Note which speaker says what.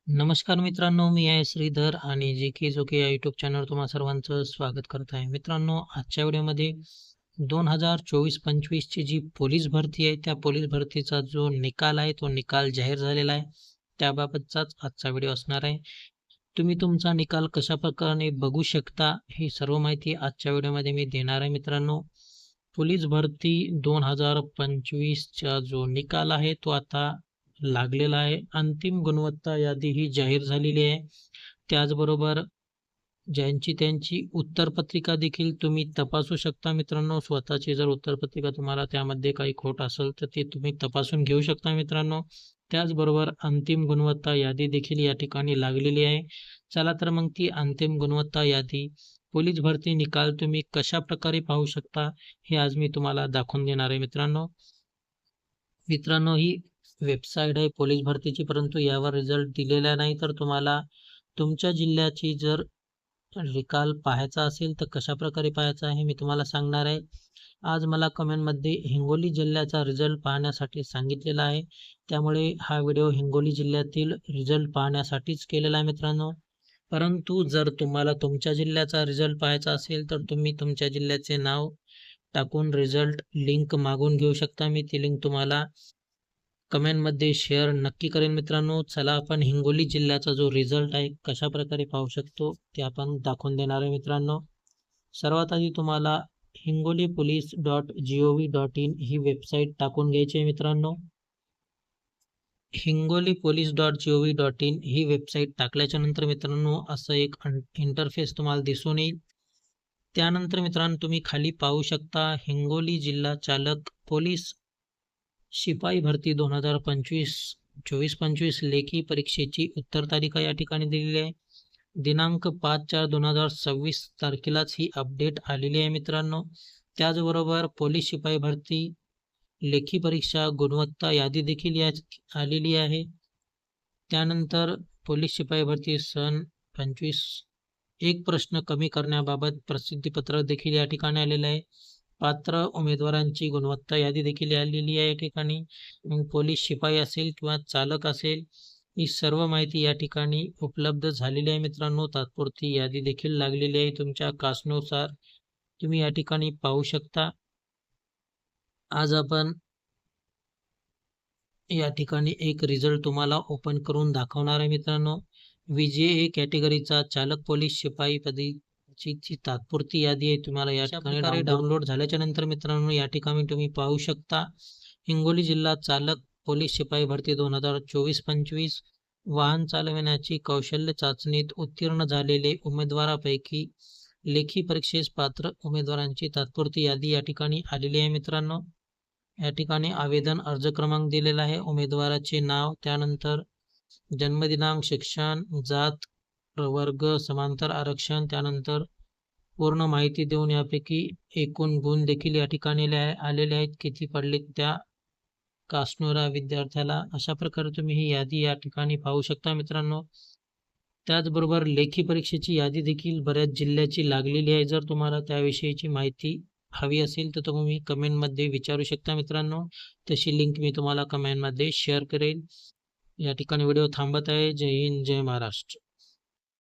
Speaker 1: नमस्कार मित्रांनो, मी आहे श्रीधर आणि जे के या यूट्यूब चॅनल तुम्हा सर्वांचं स्वागत करत आहे. मित्रांनो, आजच्या व्हिडिओमध्ये 2024-25ची जी पोलीस भरती आहे, त्या पोलीस भरतीचा जो निकाल आहे, तो निकाल जाहीर झालेला आहे. त्याबाबतचाच आजचा व्हिडिओ असणार आहे. तुम्ही तुमचा निकाल कशा प्रकारे बघू शकता, ही सर्व माहिती आजच्या व्हिडिओमध्ये मी देणार आहे. मित्रांनो, पोलीस भरती 2025चा जो निकाल आहे, तो आता लागलेला आहे. अंतिम गुणवत्ता यादी ही जाहीर झालेली आहे. त्याचबरोबर ज्यांची त्यांची उत्तरपत्रिका देखील तुम्ही तपासू शकता. मित्रांनो, स्वतःची जर उत्तरपत्रिका तुम्हाला त्यामध्ये काही खोट असेल तर ते तुम्ही तपासून घेऊ शकता मित्रांनो. त्याचबरोबर अंतिम गुणवत्ता यादी देखील या ठिकाणी लागलेली आहे. चला तर मग ती अंतिम गुणवत्ता यादी, पोलीस भरती निकाल तुम्ही कशा प्रकारे पाहू शकता, हे आज मी तुम्हाला दाखवून देणार आहे मित्रांनो. ही वेबसाईट आहे पोलीस भरतीची, परंतु यावर रिझल्ट दिलेला नाही. तर तुम्हाला तुमच्या जिल्ह्याची जर निकाल पाहायचा असेल तर कशा प्रकारे पाहायचा आहे मी तुम्हाला सांगणार आहे. आज मला कमेंटमध्ये हिंगोली जिल्ह्याचा रिझल्ट पाहण्यासाठी सांगितलेला आहे, त्यामुळे हा व्हिडिओ हिंगोली जिल्ह्यातील रिझल्ट पाहण्यासाठीच केलेला आहे मित्रांनो. परंतु जर तुम्हाला तुमच्या जिल्ह्याचा रिझल्ट पाहायचा असेल तर तुम्ही तुमच्या जिल्ह्याचे नाव टाकून रिझल्ट लिंक मागून घेऊ शकता. मी ती लिंक तुम्हाला कमेंटमध्ये शेअर नक्की करेन मित्रांनो. चला आपण हिंगोली जिल्ह्याचा जो रिझल्ट आहे कशा प्रकारे पाहू शकतो ते आपण दाखवून देणार आहे मित्रांनो. सर्वात आधी तुम्हाला hingolipolice.gov.in ही वेबसाईट टाकून घ्यायची आहे मित्रांनो. hingolipolice.gov.in ही वेबसाईट टाकल्याच्या नंतर मित्रांनो असं एक इंटरफेस तुम्हाला दिसून येईल. त्यानंतर मित्रांनो तुम्ही खाली पाहू शकता हिंगोली जिल्हा चालक पोलीस शिपाई भरती 2024-25 लेखी परीक्षेची उत्तर तारीख या ठिकाणी दिलेली आहे. दिनांक 5/4/2026 तारखेलाच ही अपडेट आलेली आहे मित्रांनो. त्याचबरोबर पोलीस शिपाई भरती लेखी परीक्षा गुणवत्ता यादी देखील या आलेली आहे. त्यानंतर पोलीस शिपाई भरती सन 25 एक प्रश्न कमी करण्याबाबत प्रसिद्धीपत्र देखील या ठिकाणी आलेलं आहे. पात्र उमेदवारांची गुणवत्ता यादी देखील आलेली आहे या ठिकाणी. मग पोलीस शिपाई असेल किंवा चालक असेल, ही सर्व माहिती या ठिकाणी उपलब्ध झालेली आहे मित्रांनो. तात्पुरती यादी देखील लागलेली आहे तुमच्या कास्टनुसार, तुम्ही या ठिकाणी पाहू शकता. आज आपण या ठिकाणी एक रिझल्ट तुम्हाला ओपन करून दाखवणार आहे मित्रांनो. VJA कॅटेगरीचा चालक पोलीस शिपाई पदवीची तात्पुरती यादी आहे, तुम्हाला या ठिकाणी डाउनलोड झाल्याच्या नंतर मित्रांनो या ठिकाणी तुम्ही पाहू शकता. हिंगोली जिल्हा चालक पोलीस शिपाई भरती 2024-25 वाहन चालविण्याची कौशल्य चाचणीत उत्तीर्ण झालेले उमेदवारापैकी लेखी परीक्षेस पात्र उमेदवारांची तात्पुरती यादी या ठिकाणी आलेली आहे मित्रांनो. या ठिकाणी आवेदन अर्ज क्रमांक दिलेला आहे, उमेदवाराचे नाव, त्यानंतर जन्मदिनांक, शिक्षण, जात, प्रवर्ग, समांतर आरक्षण, त्यानंतर पूर्ण माहिती देऊन यापैकी एकूण गुण देखील या ठिकाणी आलेले आहेत, किती पडले त्या कास्टनुसार विद्यार्थ्याला. अशा प्रकारे तुम्ही ही यादी या ठिकाणी पाहू शकता मित्रांनो. त्याचबरोबर लेखी परीक्षेची यादी देखील बऱ्याच जिल्ह्याची लागलेली आहे. जर तुम्हाला त्याविषयीची माहिती हवी असेल तर तुम्ही कमेंटमध्ये विचारू शकता मित्रांनो. तशी लिंक मी तुम्हाला कमेंटमध्ये शेअर करेल. या ठिकाणी व्हिडिओ थांबत आहे. जय हिंद, जय महाराष्ट्र.